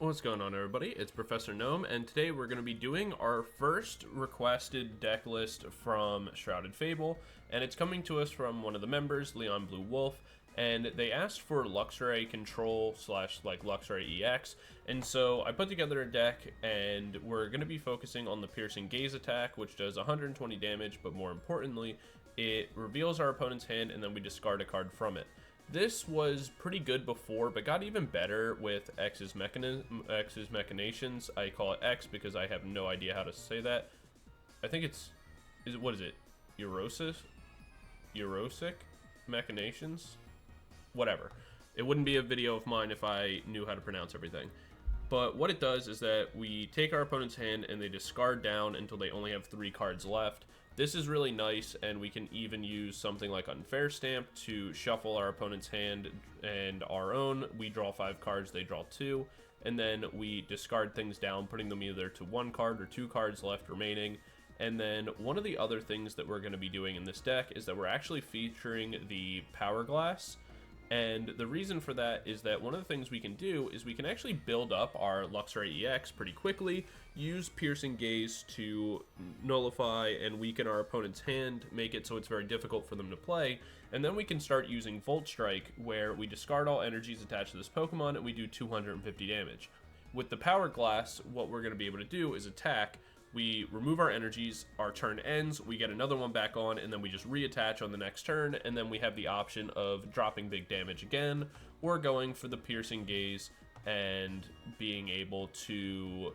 What's going on, everybody? It's Professor Gnome, and today we're going to be doing our first requested deck list from Shrouded Fable, and it's coming to us from one of the members, Leon Blue Wolf, and they asked for Luxray control / Luxray EX, and so I put together a deck, and we're going to be focusing on the Piercing Gaze attack, which does 120 damage, but more importantly, it reveals our opponent's hand, and then we discard a card from it. This was pretty good before, but got even better with X's Machinations. I call it X because I have no idea how to say that. I think what is it? Xerosic? Machinations? Whatever. It wouldn't be a video of mine if I knew how to pronounce everything. But what it does is that we take our opponent's hand and they discard down until they only have 3 cards left. This is really nice, and we can even use something like Unfair Stamp to shuffle our opponent's hand and our own. We draw 5 cards, they draw 2, and then we discard things down, putting them either to 1 card or 2 cards left remaining. And then one of the other things that we're going to be doing in this deck is that we're actually featuring the Powerglass. And the reason for that is that one of the things we can do is we can actually build up our Luxray EX pretty quickly, use Piercing Gaze to nullify and weaken our opponent's hand, make it so it's very difficult for them to play, and then we can start using Volt Strike, where we discard all energies attached to this Pokemon and we do 250 damage. With the Powerglass, what we're going to be able to do is attack. We remove our energies, our turn ends, we get another one back on, and then we just reattach on the next turn, and then we have the option of dropping big damage again, or going for the Piercing Gaze and being able to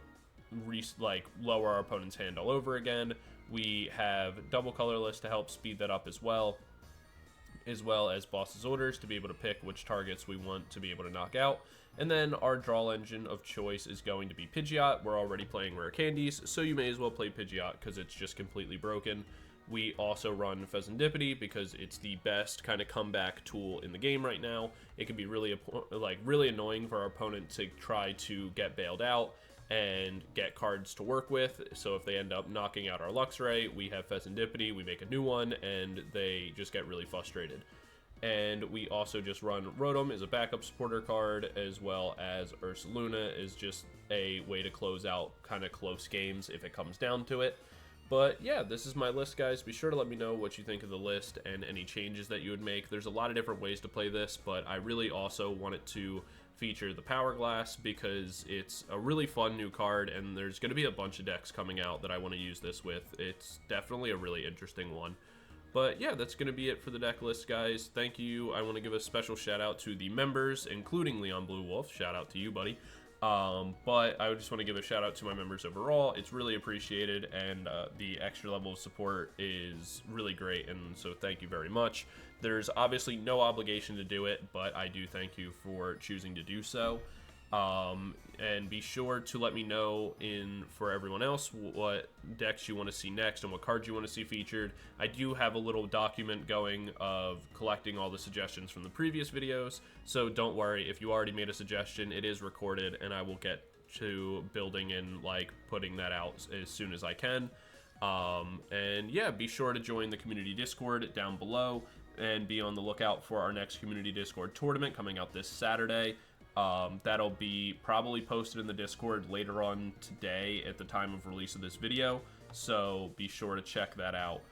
lower our opponent's hand all over again. We have double colorless to help speed that up as well as Boss's Orders to be able to pick which targets we want to be able to knock out. And then our draw engine of choice is going to be Pidgeot. We're already playing Rare Candies, so you may as well play Pidgeot because it's just completely broken. We also run Fezandipiti because it's the best kind of comeback tool in the game right now. It can be really annoying for our opponent to try to get bailed out and get cards to work with. So if they end up knocking out our Luxray, we have Fezandipiti, we make a new one, and they just get really frustrated. And we also just run Rotom as a backup supporter card, as well as Ursaluna is just a way to close out kind of close games if it comes down to it. But yeah, this is my list, guys. Be sure to let me know what you think of the list and any changes that you would make. There's a lot of different ways to play this, but I really also wanted to feature the Powerglass because it's a really fun new card, and there's going to be a bunch of decks coming out that I want to use this with. It's definitely a really interesting one. But yeah, that's going to be it for the deck list, guys. Thank you. I want to give a special shout out to the members, including Leon Blue Wolf. Shout out to you, buddy. But I just want to give a shout out to my members overall. It's really appreciated, and the extra level of support is really great, and so thank you very much. There's obviously no obligation to do it, but I do thank you for choosing to do so. And be sure to let me know for everyone else what decks you want to see next and what cards you want to see featured. I do have a little document going of collecting all the suggestions from the previous videos, so don't worry if you already made a suggestion. It is recorded, and I will get to building and putting that out as soon as I can. And yeah, be sure to join the community Discord down below and be on the lookout for our next community Discord tournament coming out this Saturday. That'll be probably posted in the Discord later on today at the time of release of this video, so be sure to check that out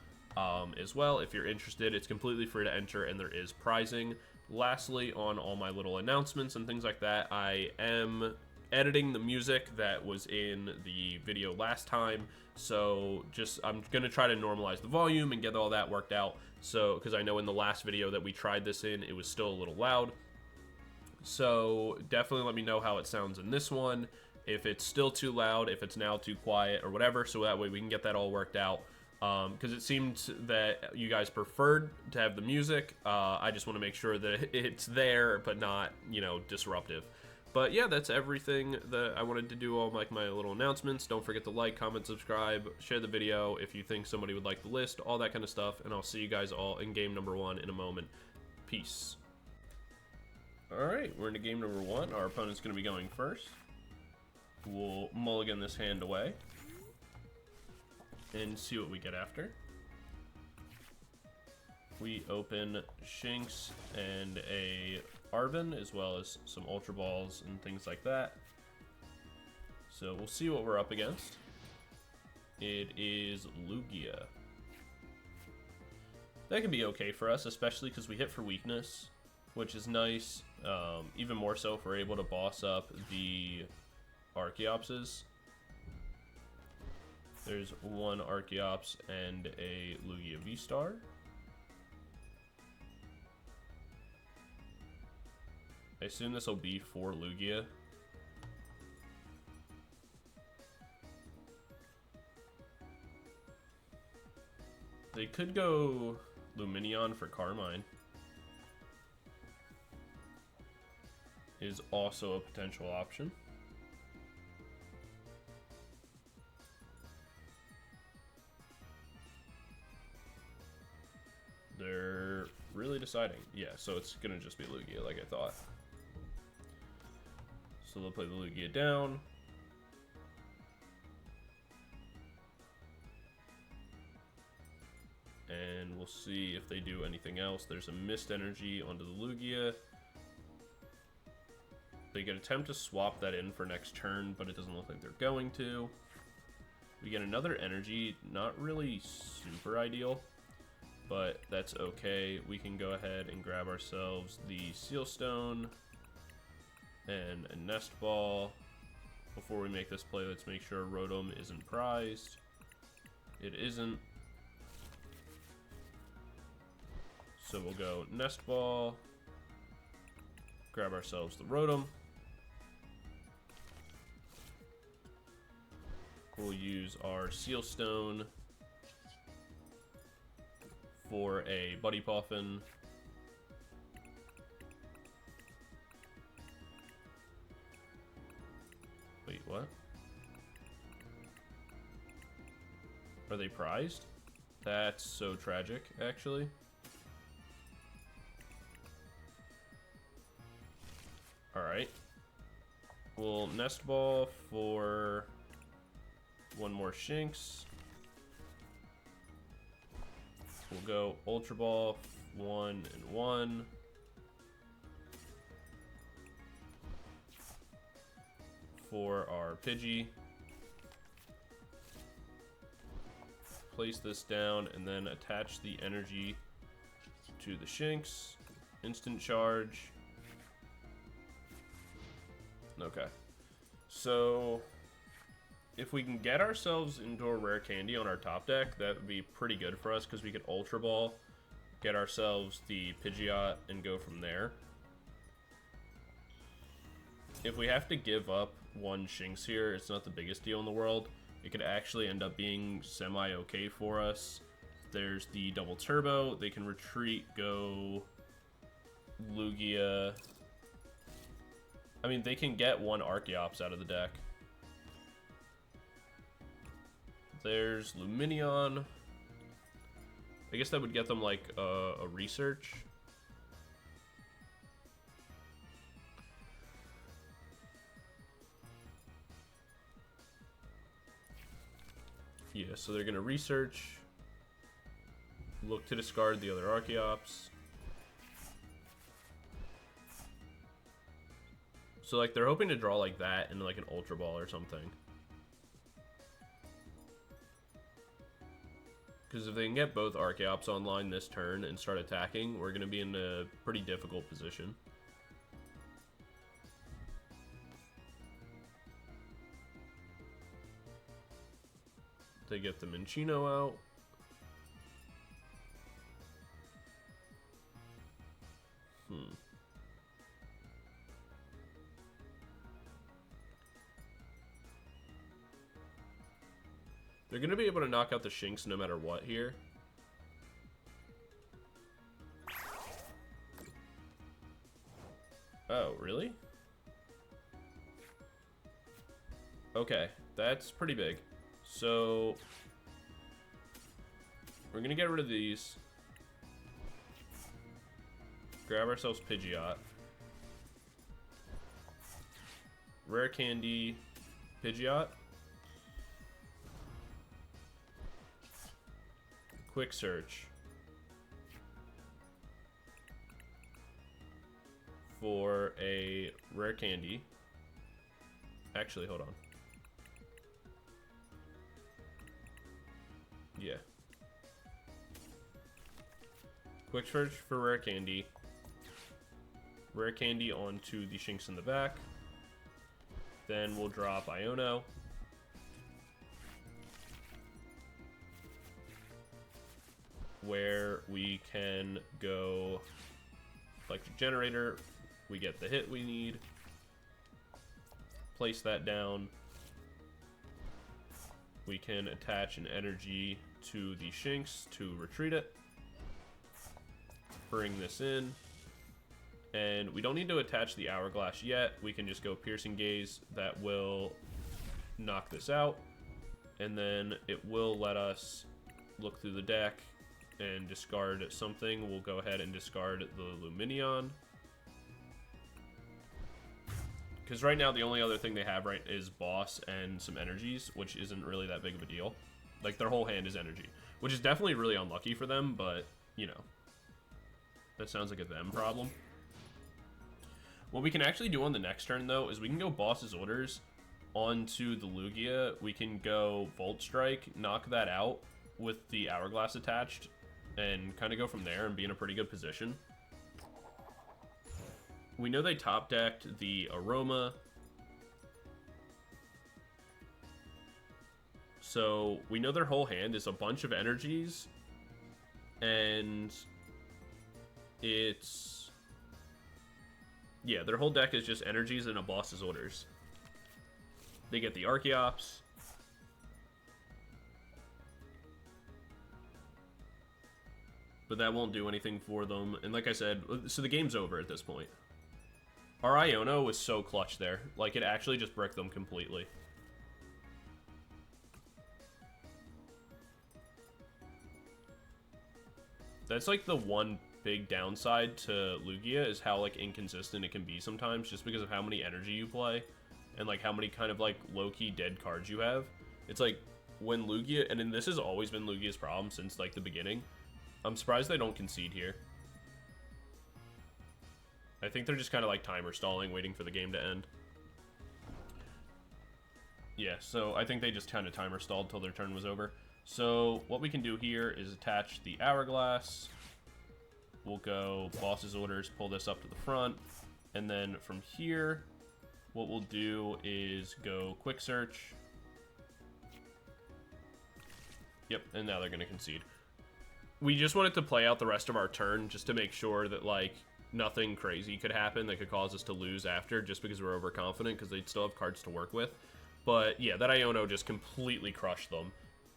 as well if you're interested. It's completely free to enter, and there is prizing. Lastly, on all my little announcements and things like that, I am editing the music that was in the video last time, so I'm gonna try to normalize the volume and get all that worked out, so because I know in the last video that we tried this in, it was still a little loud. So definitely let me know how it sounds in this one, if it's still too loud, if it's now too quiet, or whatever, so that way we can get that all worked out. Because it seemed that you guys preferred to have the music. I just want to make sure that it's there, but not, disruptive. But yeah, that's everything that I wanted to do, all my little announcements. Don't forget to like, comment, subscribe, share the video if you think somebody would like the list, all that kind of stuff. And I'll see you guys all in game number 1 in a moment. Peace. Alright, we're into game number 1. Our opponent's going to be going first. We'll mulligan this hand away and see what we get after. We open Shinx and a Arven, as well as some Ultra Balls and things like that. So we'll see what we're up against. It is Lugia. That can be okay for us, especially because we hit for weakness, which is nice. Even more so if we're able to boss up the Archeopses. There's one Archeops and a Lugia V-Star. I assume this will be for Lugia. They could go Lumineon for Carmine. Is also a potential option. They're really deciding. Yeah, so it's gonna just be Lugia like I thought. So they'll play the Lugia down. And we'll see if they do anything else. There's a Mist Energy onto the Lugia. They could attempt to swap that in for next turn, but it doesn't look like they're going to. We get another Energy, not really super ideal, but that's okay. We can go ahead and grab ourselves the Seal Stone and a Nest Ball. Before we make this play, let's make sure Rotom isn't prized. It isn't. So we'll go Nest Ball, grab ourselves the Rotom. We'll use our Seal Stone for a Buddy Puffin. Wait, what? Are they prized? That's so tragic, actually. Alright. We'll Nest Ball for one more Shinx. We'll go Ultra Ball 1 and 1. For our Pidgey. Place this down and then attach the energy to the Shinx. Instant charge. Okay. So if we can get ourselves into a Rare Candy on our top deck, that would be pretty good for us because we could Ultra Ball, get ourselves the Pidgeot, and go from there. If we have to give up one Shinx here, it's not the biggest deal in the world. It could actually end up being semi-okay for us. There's the double turbo. They can retreat, go Lugia. I mean, they can get one Archeops out of the deck. There's Lumineon. I guess that would get them like a research. Yeah, so they're gonna research. Look to discard the other Archeops. So like they're hoping to draw like that into like an Ultra Ball or something. Because if they can get both Archeops online this turn and start attacking, we're going to be in a pretty difficult position. They get the Minccino out. They're going to be able to knock out the Shinx no matter what here. Oh, really? Okay, that's pretty big. So we're going to get rid of these. Grab ourselves Pidgeot. Rare Candy Pidgeot. Quick search for a Rare Candy. Actually, hold on. Yeah. Quick search for Rare Candy. Rare Candy onto the Shinx in the back. Then we'll drop Iono. Where we can go Electric Generator. We get the hit we need. Place that down. We can attach an energy to the Shinx to retreat it. Bring this in. And we don't need to attach the Hourglass yet. We can just go Piercing Gaze. That will knock this out. And then it will let us look through the deck and discard something. We'll go ahead and discard the Lumineon. Because right now the only other thing they have is Boss and some energies, which isn't really that big of a deal. Like, their whole hand is energy, which is definitely really unlucky for them, but, you know, that sounds like a them problem. What we can actually do on the next turn, though, is we can go Boss's Orders onto the Lugia. We can go Volt Strike, knock that out with the Hourglass attached, and kind of go from there and be in a pretty good position. We know they top decked the Aroma. So we know their whole hand is a bunch of energies. And it's... yeah, their whole deck is just energies and a Boss's Orders. They get the Archeops. But that won't do anything for them. And like I said, so the game's over at this point. Our Iono was so clutch there. Like, it actually just bricked them completely. That's like the one big downside to Lugia, is how like inconsistent it can be sometimes, just because of how many energy you play and like how many kind of like low-key dead cards you have. It's like when Lugia, and then this has always been Lugia's problem since like the beginning. I'm surprised they don't concede here. I think they're just kind of like timer stalling, waiting for the game to end. Yeah, so I think they just kind of timer stalled till their turn was over. So what we can do here is attach the Hourglass. We'll go Boss's Orders, pull this up to the front. And then from here, what we'll do is go Quick Search. Yep, and now they're going to concede. We just wanted to play out the rest of our turn just to make sure that, like, nothing crazy could happen that could cause us to lose after, just because we're overconfident, because they'd still have cards to work with. But yeah, that Iono just completely crushed them.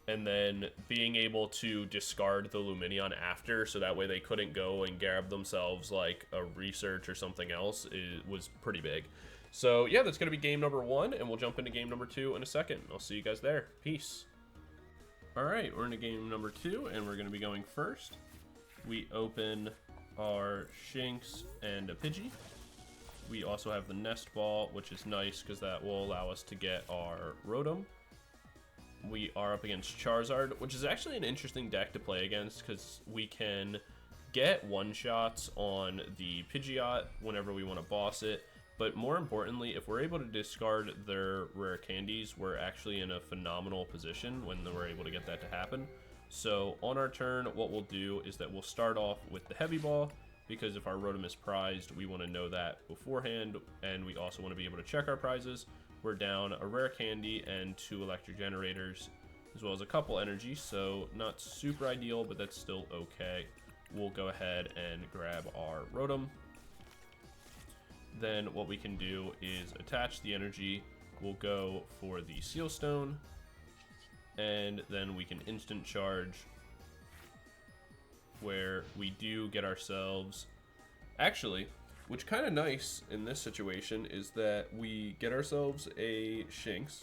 And then being able to discard the Lumineon after, so that way they couldn't go and grab themselves like a Research or something else, was pretty big. So yeah, that's going to be game number 1, and we'll jump into game number 2 in a second. I'll see you guys there. Peace. Alright, we're into game number 2, and we're going to be going first. We open our Shinx and a Pidgey. We also have the Nest Ball, which is nice because that will allow us to get our Rotom. We are up against Charizard, which is actually an interesting deck to play against because we can get one-shots on the Pidgeot whenever we want to boss it. But more importantly, if we're able to discard their rare candies, we're actually in a phenomenal position when we're able to get that to happen. So on our turn, what we'll do is that we'll start off with the Heavy Ball, because if our Rotom is prized, we want to know that beforehand, and we also want to be able to check our prizes. We're down a Rare Candy and 2 Electric Generators, as well as a couple energies, so not super ideal, but that's still okay. We'll go ahead and grab our Rotom. Then what we can do is attach the energy. We'll go for the Seal Stone, and then we can instant charge, where we do get ourselves, actually, which kind of nice in this situation is that we get ourselves a Shinx,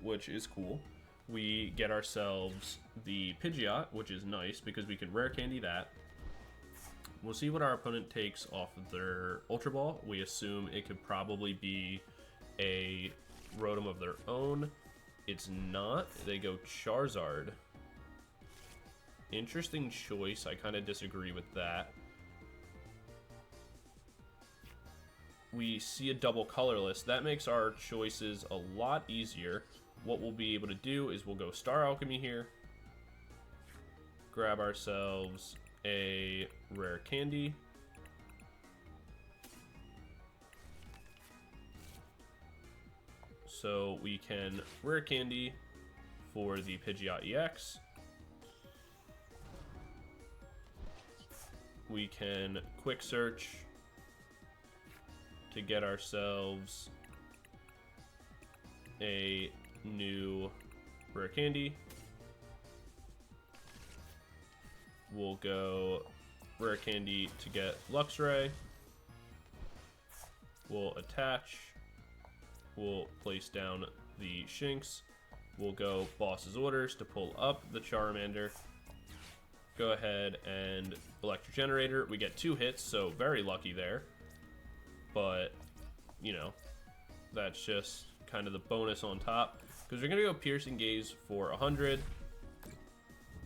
which is cool. We get ourselves the Pidgeot, which is nice because we can Rare Candy that. We'll see what our opponent takes off of their Ultra Ball. We assume it could probably be a Rotom of their own. It's not. They go Charizard. Interesting choice. I kind of disagree with that. We see a double colorless. That makes our choices a lot easier. What we'll be able to do is we'll go Star Alchemy here. grab ourselves a Rare Candy. So we can Rare Candy for the Pidgeot EX. We can quick search to get ourselves a new Rare Candy. We'll go Rare Candy to get Luxray. We'll attach. We'll place down the Shinx. We'll go Boss's Orders to pull up the Charmander. Go ahead and Electric Generator. We get 2 hits, so very lucky there. But, you know, that's just kind of the bonus on top. Because we're going to go Piercing Gaze for 100.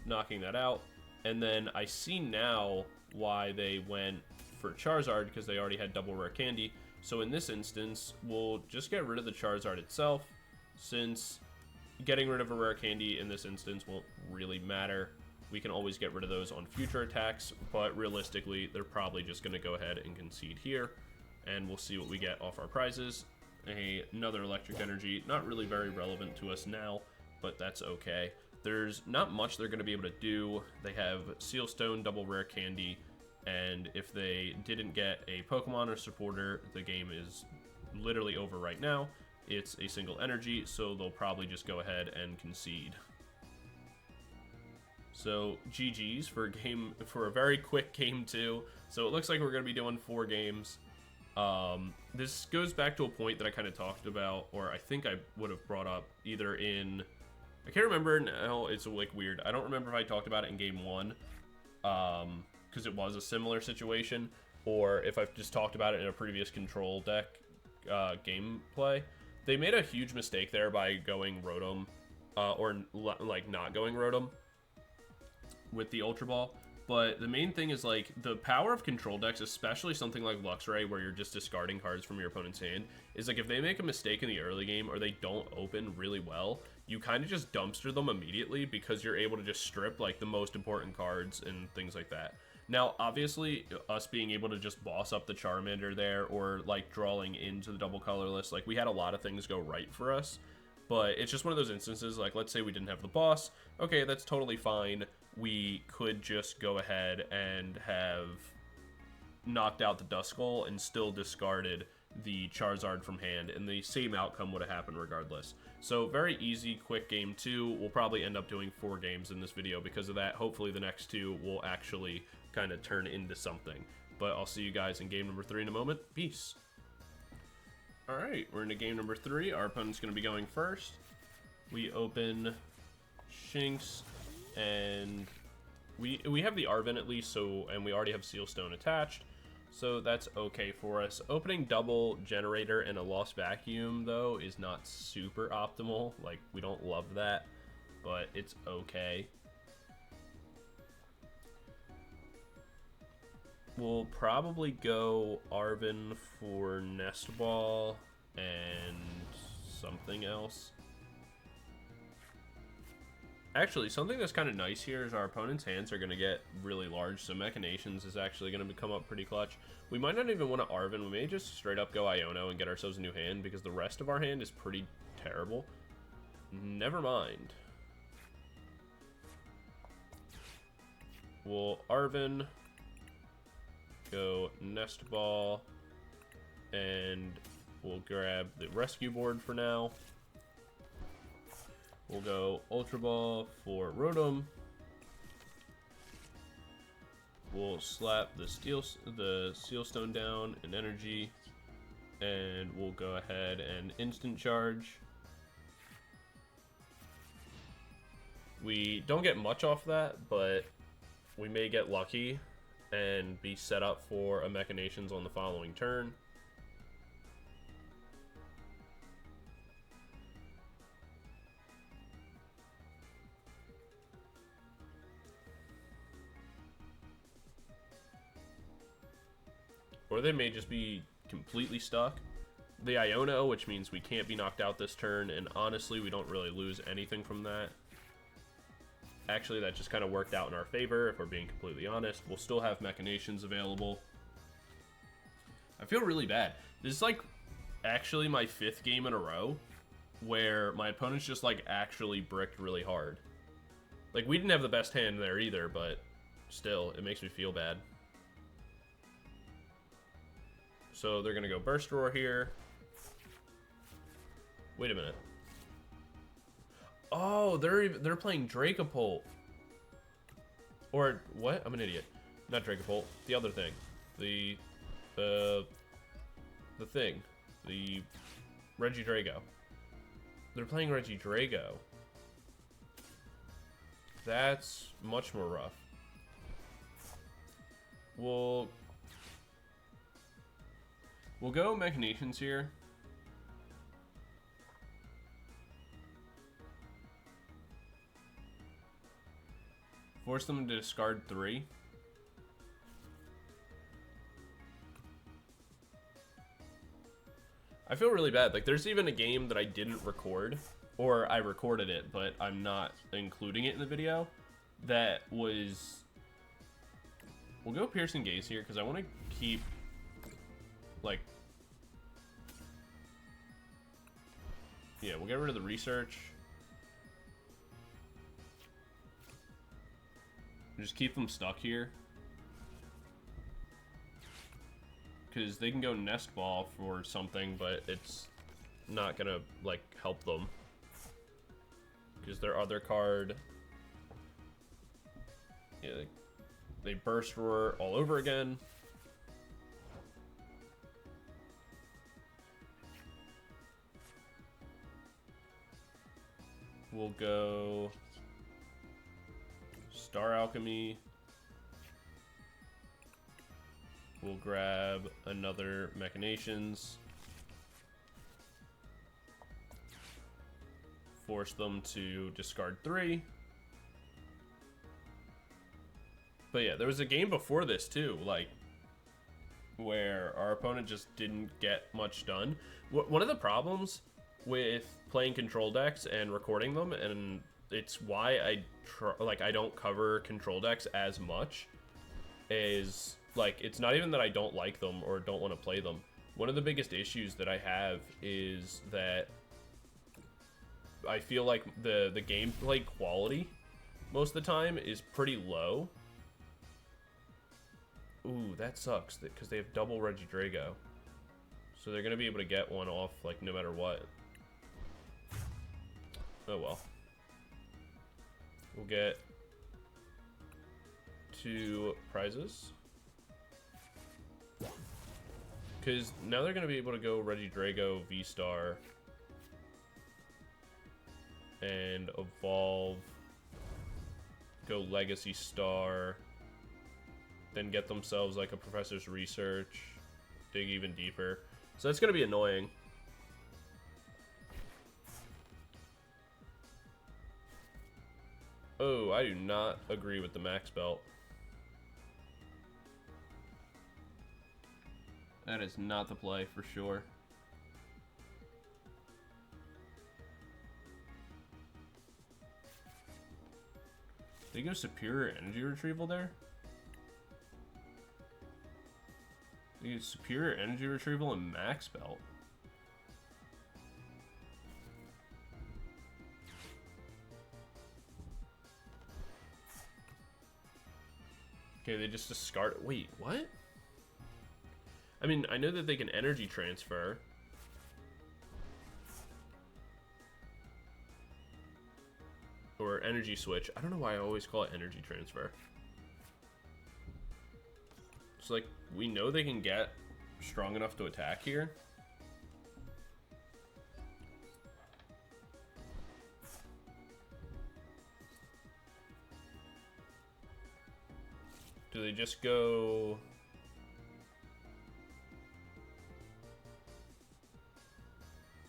Knocking that out. And then I see now why they went for Charizard, because they already had double Rare Candy. So in this instance, we'll just get rid of the Charizard itself, since getting rid of a Rare Candy in this instance won't really matter. We can always get rid of those on future attacks, but realistically, they're probably just going to go ahead and concede here, and we'll see what we get off our prizes. Another Electric Energy, not really very relevant to us now, but that's okay. There's not much they're going to be able to do. They have Seal Stone, double Rare Candy, and if they didn't get a Pokemon or supporter, the game is literally over right now. It's a single energy, so they'll probably just go ahead and concede. So GG's for a very quick game 2. So it looks like we're going to be doing 4 games. This goes back to a point that I kind of talked about, or I think I would have brought up either in, I can't remember now, it's like weird. I don't remember if I talked about it in game 1, because it was a similar situation, or if I've just talked about it in a previous control deck gameplay. They made a huge mistake there by going Rotom, or like not going Rotom with the Ultra Ball. But the main thing is, like, the power of control decks, especially something like Luxray, where you're just discarding cards from your opponent's hand, is like if they make a mistake in the early game or they don't open really well, you kind of just dumpster them immediately, because you're able to just strip like the most important cards and things like that. Now, obviously, us being able to just boss up the Charmander there, or like drawing into the double colorless, like we had a lot of things go right for us. But it's just one of those instances, like let's say we didn't have the boss. Okay, that's totally fine. We could just go ahead and have knocked out the Duskull and still discarded the Charizard from hand, and the same outcome would have happened regardless. So very easy, quick game 2. We'll probably end up doing 4 games in this video because of that. Hopefully the next 2 will actually kind of turn into something. But I'll see you guys in game number 3 in a moment. Peace. Alright, we're into game number 3. Our opponent's going to be going first. We open Shinx, and we have the Arven at least, so, and we already have Seal Stone attached, so that's okay for us. Opening double Generator and a Lost Vacuum, though, is not super optimal. Like, we don't love that, but it's okay. We'll probably go Arven for Nest Ball and something else. Actually, something that's kind of nice here is our opponent's hands are going to get really large, so Machinations is actually going to come up pretty clutch. We might not even want to Arven. We may just straight up go Iono and get ourselves a new hand, because the rest of our hand is pretty terrible. Never mind. We'll Arven, go Nest Ball, and we'll grab the Rescue Board for now. We'll go Ultra Ball for Rotom. We'll slap the Seal Stone down in energy, and we'll go ahead and instant charge. We don't get much off that, but we may get lucky and be set up for a Machinations on the following turn. Or they may just be completely stuck. The Iono, which means we can't be knocked out this turn, and honestly, we don't really lose anything from that. actually that just kind of worked out in our favor, if we're being completely honest. We'll still have Machinations available. I feel really bad. This is like actually my 5th game in a row where my opponents just like actually bricked really hard. Like, we didn't have the best hand there either, but still, it makes me feel bad. So they're gonna go Burst Roar here. Wait a minute. Oh, they're playing Dracopult. Or what? I'm an idiot. Not Dracopult. The other thing. The thing. The Regidrago. They're playing Regidrago. That's much more rough. We'll go Machinations here. Force them to discard 3. I feel really bad. Like, there's even a game that I didn't record, or I recorded it, but I'm not including it in the video, that was... We'll go Piercing Gaze here, because I want to keep, like... Yeah, we'll get rid of the Research. Just keep them stuck here. Because they can go Nest Ball for something, but it's not gonna, like, help them. Because their other card... Yeah, they Burst Roar all over again. We'll go... Star Alchemy. We'll grab another Machinations. Force them to discard 3. But yeah, there was a game before this too, like, where our opponent just didn't get much done. One of the problems with playing control decks and recording them, and it's why I don't cover control decks as much, is... Like, it's not even that I don't like them or don't want to play them. One of the biggest issues that I have is that I feel like the gameplay quality most of the time is pretty low. Ooh, that sucks, because they have double Regidrago. So they're going to be able to get one off, like, no matter what. Oh well. We'll get 2 prizes. Because now they're going to be able to go Regidrago, V-Star, and evolve, go Legacy Star, then get themselves like a Professor's Research, dig even deeper. So that's going to be annoying. Oh, I do not agree with the Max Belt. That is not the play, for sure. They go Superior Energy Retrieval there? They get Superior Energy Retrieval and Max Belt. Okay, they just discard... Wait, what? I mean, I know that they can energy transfer. Or energy switch. I don't know why I always call it energy transfer. It's like, we know they can get strong enough to attack here. Do they just go...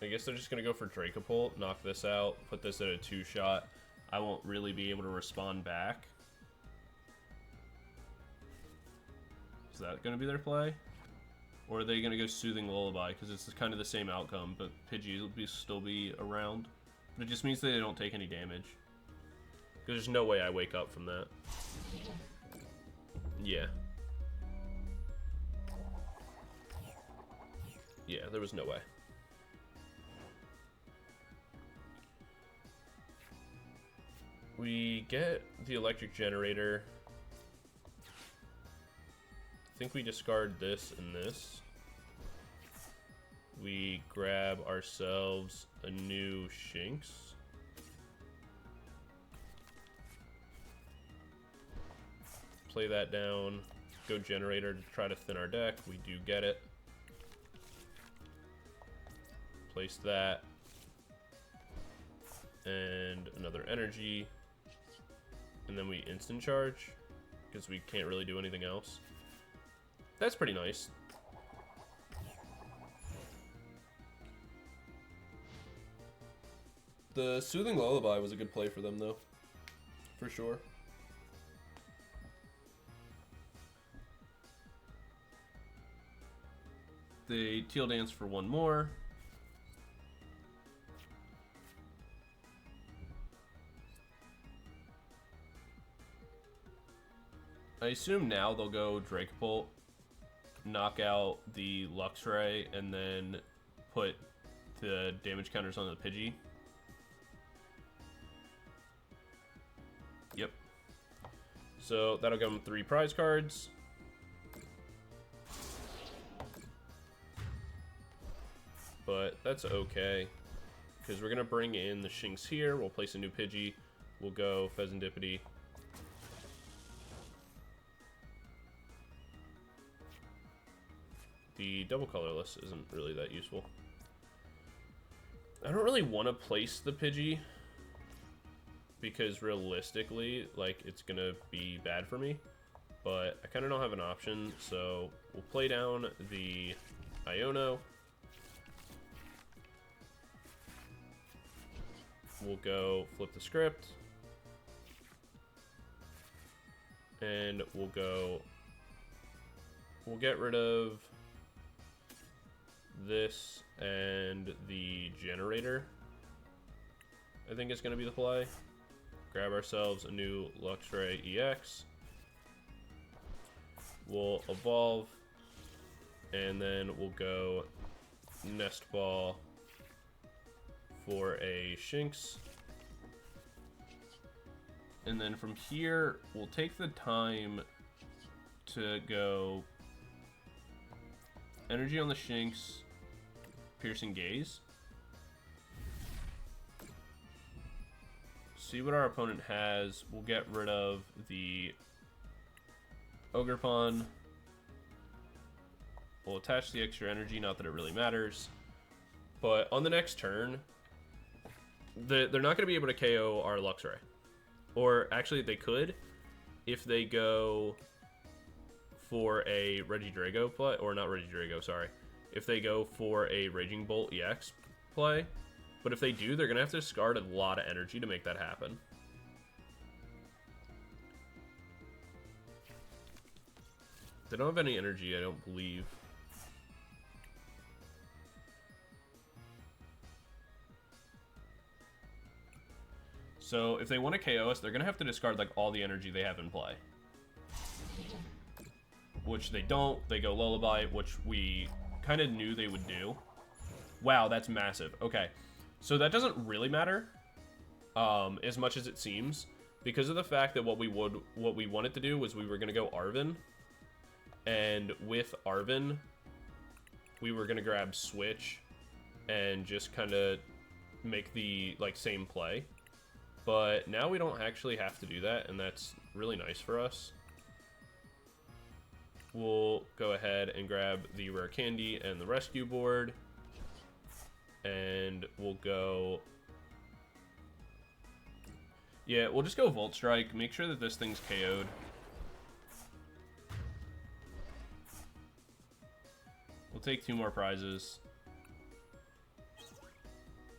I guess they're just going to go for Dracopult, knock this out, put this at a 2-shot. I won't really be able to respond back. Is that going to be their play? Or are they going to go Soothing Lullaby? Because it's kind of the same outcome, but Pidgey will still be around. But it just means that they don't take any damage. Because there's no way I wake up from that. Yeah. Yeah, there was no way. We get the electric generator. I think we discard this and this. We grab ourselves a new Shinx. Play that down. Go generator to try to thin our deck. We do get it. Place that. And another energy. And then we instant charge. Because we can't really do anything else. That's pretty nice. The Soothing Lullaby was a good play for them, though. For sure. They Teal Dance for one more. I assume now they'll go Dragapult, knock out the Luxray, and then put the damage counters on the Pidgey. Yep. So that'll give them 3 prize cards. But that's okay, because we're going to bring in the Shinx here. We'll place a new Pidgey. We'll go Fezandipiti. The double colorless isn't really that useful. I don't really want to place the Pidgey, because realistically, like, it's going to be bad for me. But I kind of don't have an option, so we'll play down the Iono. We'll go flip the script. And we'll get rid of this and the generator. I think it's going to be the play. Grab ourselves a new Luxray EX. We'll evolve. And then we'll go Nest Ball for a Shinx. And then from here, we'll take the time to go energy on the Shinx, Piercing Gaze. See what our opponent has. We'll get rid of the Ogerpon. We'll attach the extra energy, not that it really matters. But on the next turn, they're not going to be able to KO our Luxray. Or actually, they could if they go for a Regidrago play. Or not Regidrago, sorry. If they go for a Raging Bolt EX play. But if they do, they're going to have to discard a lot of energy to make that happen. They don't have any energy, I don't believe. So if they want to KO us, they're going to have to discard like all the energy they have in play. Which they don't. They go Lullaby, which we kind of knew they would do. Wow, that's massive. Okay. So that doesn't really matter as much as it seems, because of the fact that what we wanted to do was we were going to go Arven, and with Arven we were going to grab Switch and just kind of make the like same play. But now we don't actually have to do that, and that's really nice for us. We'll go ahead and grab the Rare Candy and the Rescue Board. And we'll go... Yeah, we'll just go Volt Strike. Make sure that this thing's KO'd. We'll take 2 more prizes,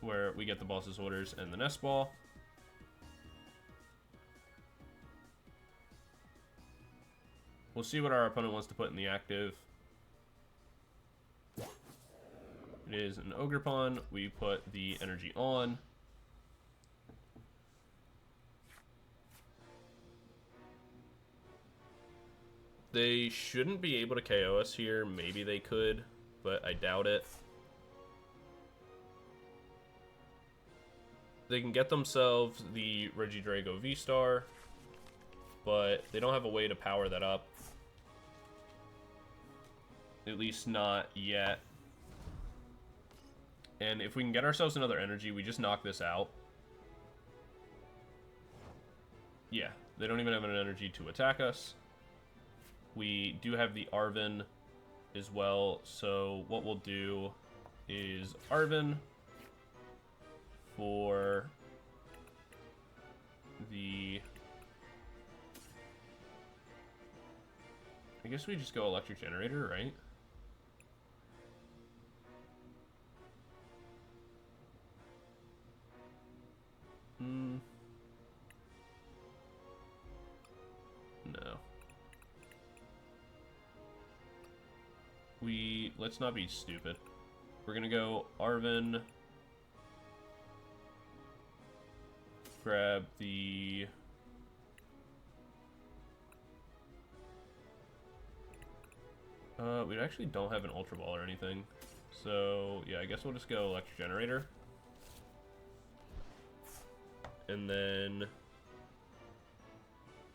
where we get the Boss's Orders and the Nest Ball. We'll see what our opponent wants to put in the active. It is an Ogerpon. We put the energy on. They shouldn't be able to KO us here. Maybe they could, but I doubt it. They can get themselves the Regidrago V-Star, but they don't have a way to power that up. At least not yet. And if we can get ourselves another energy, we just knock this out. Yeah, they don't even have an energy to attack us. We do have the Arven as well, so what we'll do is Arven for the... I guess we just go Electric Generator, right? No. Let's not be stupid. We're gonna go Arven. Grab the... we actually don't have an Ultra Ball or anything. So, yeah, I guess we'll just go Electric Generator. And then...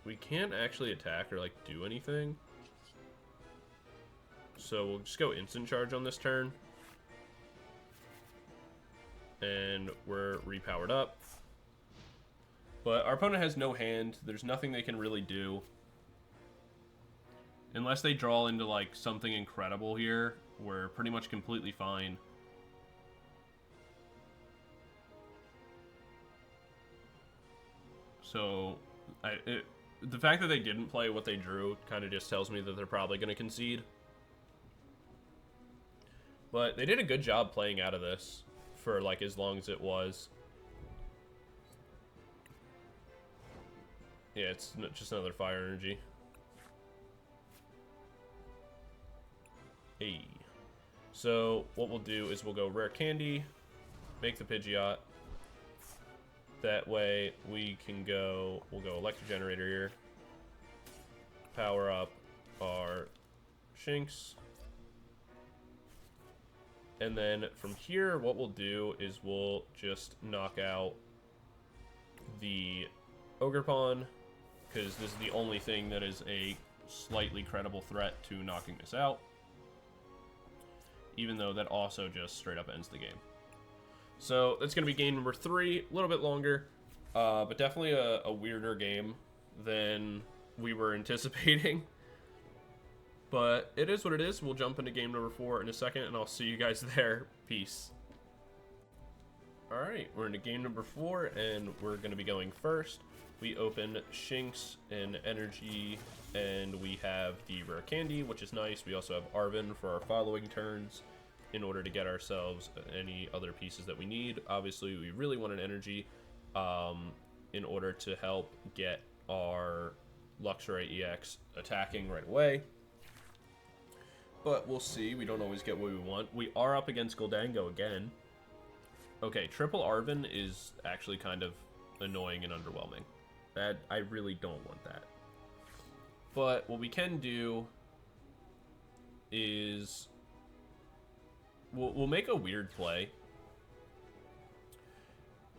we can't actually attack or, like, do anything. So we'll just go Instant Charge on this turn. And we're repowered up. But our opponent has no hand. There's nothing they can really do. Unless they draw into, like, something incredible here, we're pretty much completely fine. So, the fact that they didn't play what they drew kind of just tells me that they're probably going to concede. But they did a good job playing out of this for, like, as long as it was. Yeah, it's just another fire energy. Hey. So, what we'll do is we'll go Rare Candy, make the Pidgeot. That way, we can go, we'll go Electric Generator here. Power up our Shinx. And then from here, what we'll do is we'll just knock out the Ogerpon, because this is the only thing that is a slightly credible threat to knocking this out. Even though that also just straight up ends the game. So that's going to be game number 3, a little bit longer, but definitely a weirder game than we were anticipating. But it is what it is. We'll jump into game number 4 in a second, and I'll see you guys there. Peace. Alright, we're into game number 4, and we're going to be going first. We open Shinx and Energy, and we have the Rare Candy, which is nice. We also have Arven for our following turns in order to get ourselves any other pieces that we need. Obviously, we really want an Energy in order to help get our Luxray EX attacking right away. But we'll see. We don't always get what we want. We are up against Goldango again. Okay, triple Arven is actually kind of annoying and underwhelming. I really don't want that. But what we can do is we'll make a weird play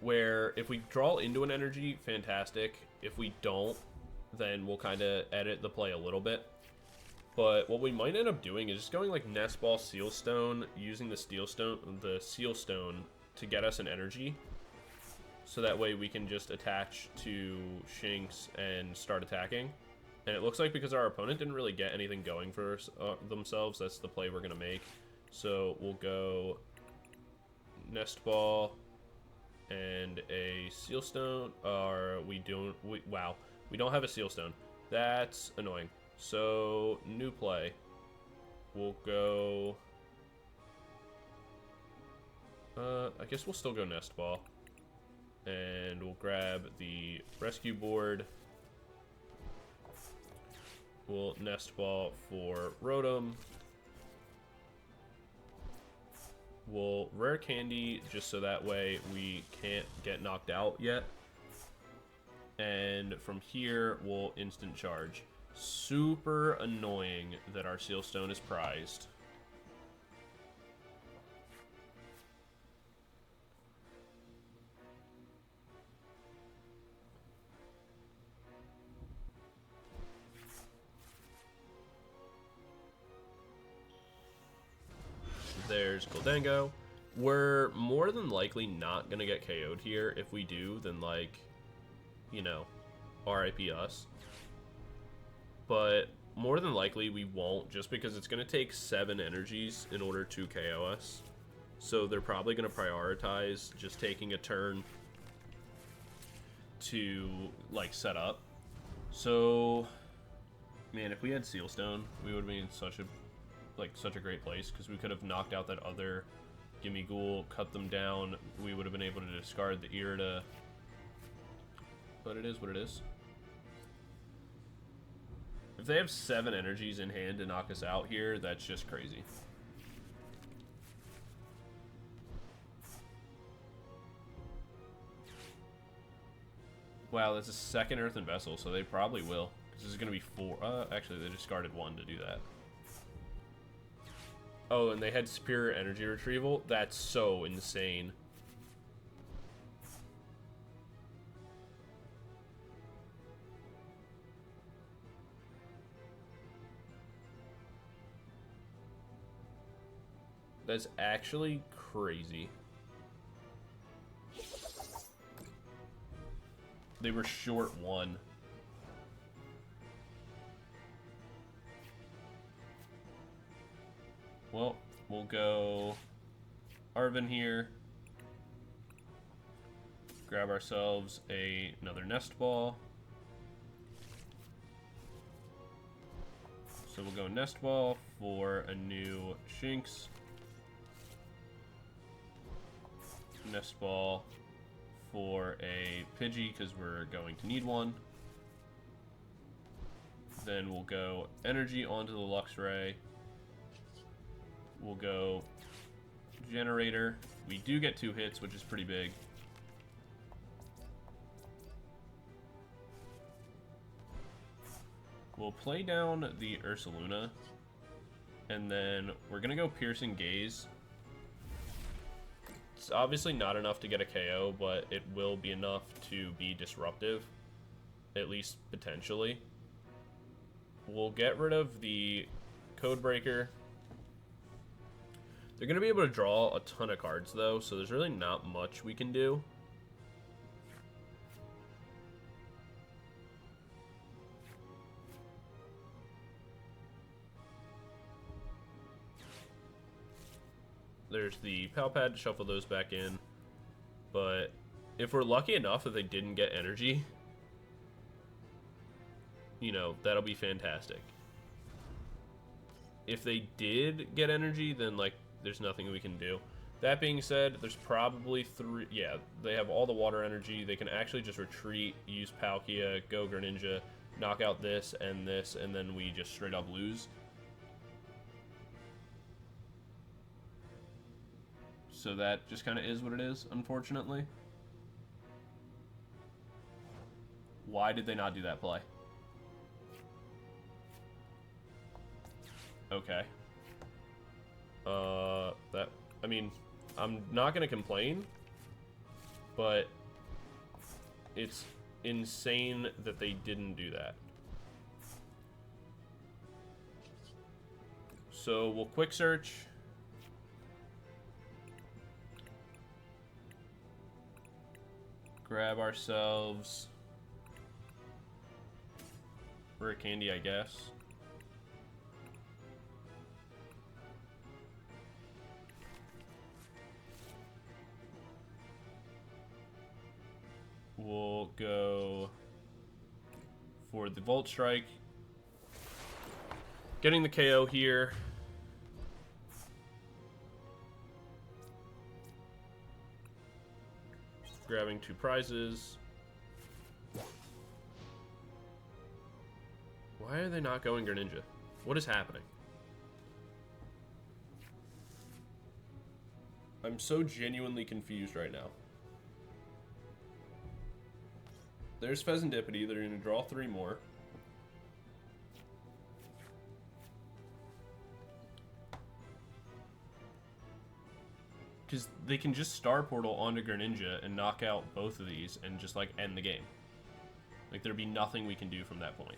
where if we draw into an energy, fantastic. If we don't, then we'll kind of edit the play a little bit. But what we might end up doing is just going like Nest Ball Sealstone, using the Seal Stone to get us an energy. So that way we can just attach to Shinx and start attacking. And it looks like because our opponent didn't really get anything going for themselves, that's the play we're going to make. So we'll go Nest Ball and a Sealstone. Wow, we don't have a Sealstone. That's annoying. So new play. We'll go... I guess we'll still go Nest Ball. And we'll grab the Rescue Board. We'll Nest Ball for Rotom. We'll Rare Candy just so that way we can't get knocked out yet. And from here, we'll Instant Charge. Super annoying that our Sealstone is prized. There's Goldango. We're more than likely not going to get KO'd here. If we do, then, like, you know, RIP us. But more than likely we won't, just because it's going to take 7 energies in order to KO us. So they're probably going to prioritize just taking a turn to, like, set up. So, man, if we had Sealstone, we would be in such a great place, because we could have knocked out that other Gimme Ghoul, cut them down. We would have been able to discard the Irida. But it is what it is. If they have 7 energies in hand to knock us out here, that's just crazy. Wow, that's a second Earthen Vessel, so they probably will. Because this is going to be 4. Actually, they discarded 1 to do that. Oh, and they had Superior Energy Retrieval? That's so insane. That's actually crazy. They were short 1. Well, we'll go Arven here. Grab ourselves another Nest Ball. So we'll go Nest Ball for a new Shinx. Nest Ball for a Pidgey, because we're going to need one. Then we'll go Energy onto the Luxray. We'll go Generator. We do get 2 hits, which is pretty big. We'll play down the Ursaluna, and then we're going to go Piercing Gaze. It's obviously not enough to get a KO, but it will be enough to be disruptive, at least potentially. We'll get rid of the Codebreaker. They're going to be able to draw a ton of cards, though, so there's really not much we can do. There's the PAL pad to shuffle those back in. But if we're lucky enough that they didn't get energy, you know, that'll be fantastic. If they did get energy, then, like, there's nothing we can do. That being said, there's probably 3... Yeah, they have all the water energy. They can actually just retreat, use Palkia, go Greninja, knock out this, and then we just straight up lose. So that just kind of is what it is, unfortunately. Why did they not do that play? Okay. I mean, I'm not going to complain, but it's insane that they didn't do that. So we'll quick search. Grab ourselves Rare Candy, I guess. We'll go for the Volt Strike. Getting the KO here. Grabbing 2 prizes. Why are they not going Greninja? What is happening? I'm so genuinely confused right now. There's Fezandipiti. They're going to draw 3 more. Because they can just Star Portal onto Greninja and knock out both of these and just, like, end the game. Like, there'd be nothing we can do from that point.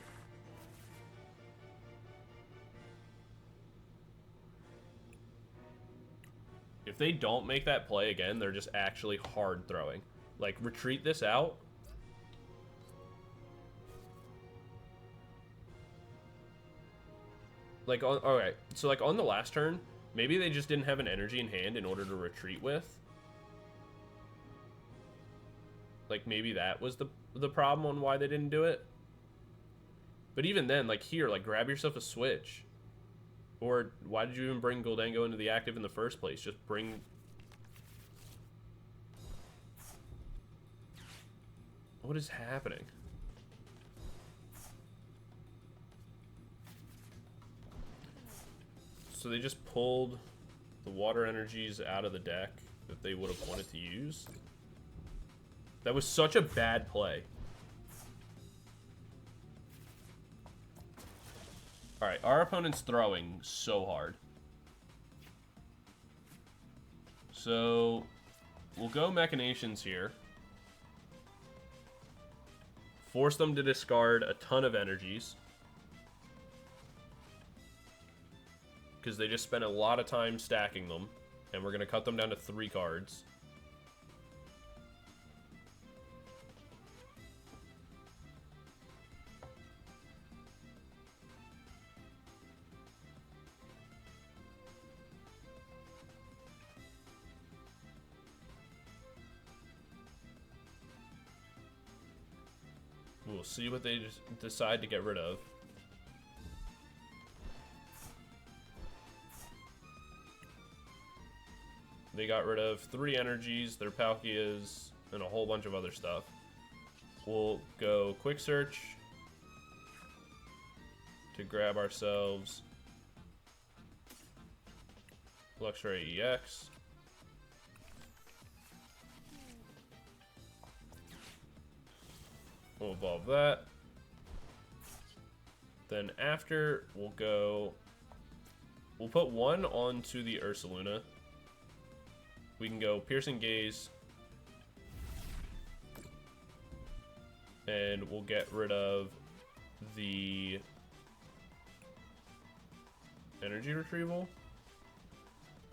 If they don't make that play again, they're just actually hard throwing. Like, retreat this out. Like, alright, so, like, on the last turn, maybe they just didn't have an energy in hand in order to retreat with. Like, maybe that was the problem on why they didn't do it. But even then, like, here, like, grab yourself a Switch. Or, why did you even bring Goldango into the active in the first place? Just bring... What is happening? So they just pulled the water energies out of the deck that they would have wanted to use. That was such a bad play. Alright, our opponent's throwing so hard. So, we'll go Machinations here. Force them to discard a ton of energies. Because they just spent a lot of time stacking them. And we're going to cut them down to 3 cards. We'll see what they decide to get rid of. They got rid of 3 energies, their Palkias, and a whole bunch of other stuff. We'll go Quick Search to grab ourselves Luxray EX. We'll evolve that. Then after, we'll put 1 onto the Ursaluna. We can go Piercing Gaze. And we'll get rid of the Energy Retrieval,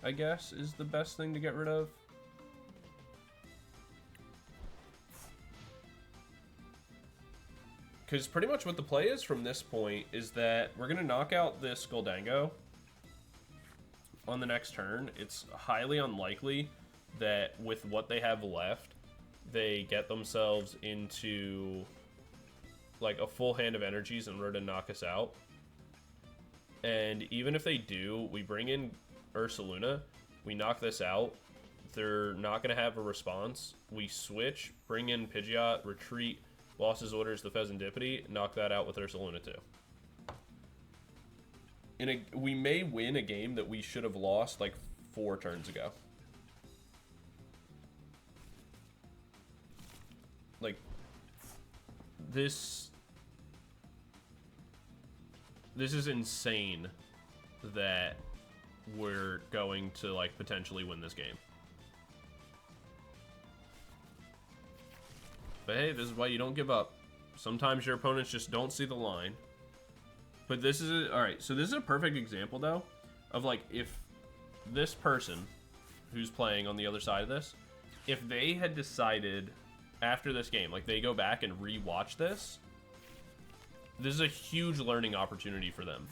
I guess, is the best thing to get rid of. Because pretty much what the play is from this point is that we're going to knock out this Goldango on the next turn. It's highly unlikely that with what they have left, they get themselves into like a full hand of energies in order to knock us out. And even if they do, we bring in Ursaluna, we knock this out, they're not going to have a response. We switch, bring in Pidgeot, retreat, Losses orders the Fezandipiti, knock that out with Ursaluna too. We may win a game that we should have lost like 4 turns ago. Like, this is insane that we're going to like potentially win this game. But hey, this is why you don't give up. Sometimes your opponents just don't see the line. But this is alright, so this is a perfect example though of like if this person who's playing on the other side of this, if they had decided after this game, like they go back and re-watch this is a huge learning opportunity for them.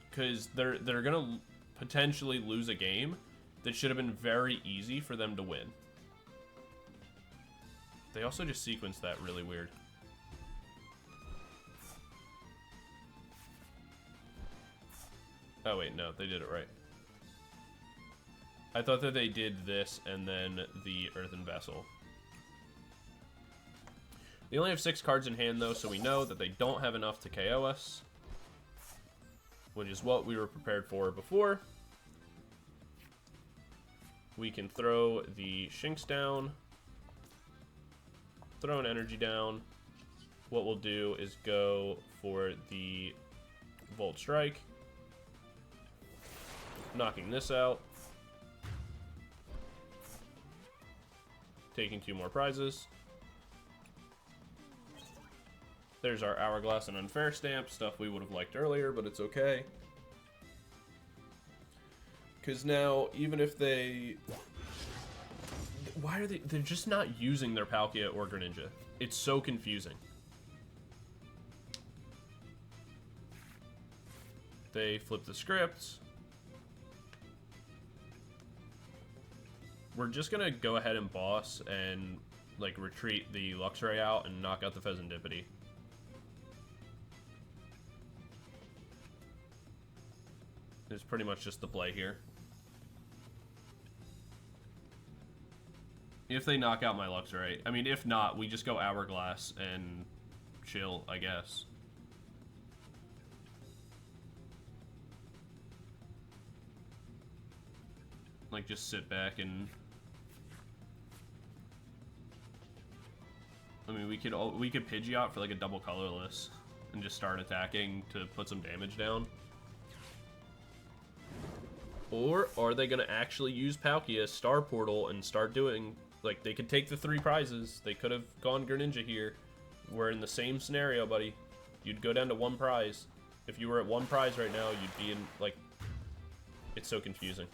Because they're gonna potentially lose a game that should have been very easy for them to win. They also just sequenced that really weird. Oh wait, no, they did it right. I thought that they did this and then the Earthen Vessel. They only have 6 cards in hand though, so we know that they don't have enough to KO us. Which is what we were prepared for before. We can throw the Shinx down. Throw an energy down. What we'll do is go for the Volt Strike. Knocking this out. taking 2 more prizes. There's our Hourglass and Unfair Stamp, stuff we would have liked earlier, but it's okay. Because now, even if they... Why are they... They're just not using their Palkia or Greninja. It's so confusing. They flip the scripts. We're just gonna go ahead and boss and, like, retreat the Luxray out and knock out the Fezandipiti. It's pretty much just the play here. If they knock out my Luxray. I mean, if not, we just go Hourglass and chill, I guess. Like, just sit back and... I mean, we could Pidgeot for, like, a double colorless and just start attacking to put some damage down. Or are they going to actually use Palkia, Star Portal, and start doing... Like, they could take the 3 prizes. They could have gone Greninja here. We're in the same scenario, buddy. You'd go down to 1 prize. If you were at 1 prize right now, you'd be in, like... It's so confusing.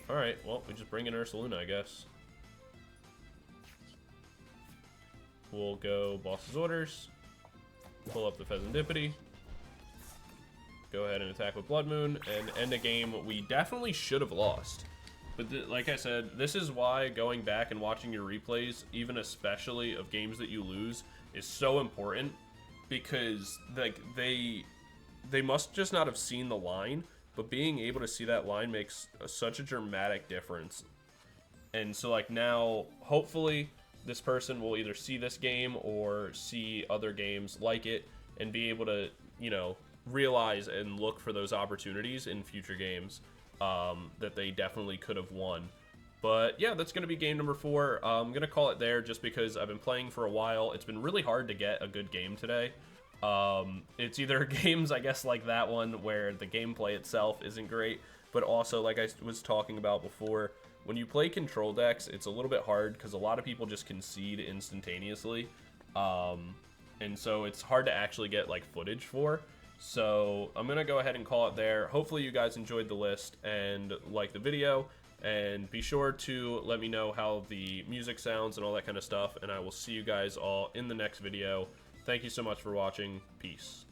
Alright, well, we just bring in Ursaluna, I guess. We'll go Boss's Orders. Pull up the Fezandipiti. Go ahead and attack with Bloodmoon and end a game we definitely should have lost. But like I said, this is why going back and watching your replays, even especially of games that you lose, is so important. Because like they must just not have seen the line, but being able to see that line makes such a dramatic difference. And so like now, hopefully, this person will either see this game or see other games like it and be able to, you know, realize and look for those opportunities in future games that they definitely could have won. But yeah, that's going to be game number 4. I'm going to call it there just because I've been playing for a while. It's been really hard to get a good game today. It's either games, I guess, like that one where the gameplay itself isn't great, but also, like I was talking about before, when you play control decks, it's a little bit hard because a lot of people just concede instantaneously. And so it's hard to actually get like footage for. So I'm going to go ahead and call it there. Hopefully you guys enjoyed the list and liked the video. And be sure to let me know how the music sounds and all that kind of stuff. And I will see you guys all in the next video. Thank you so much for watching. Peace.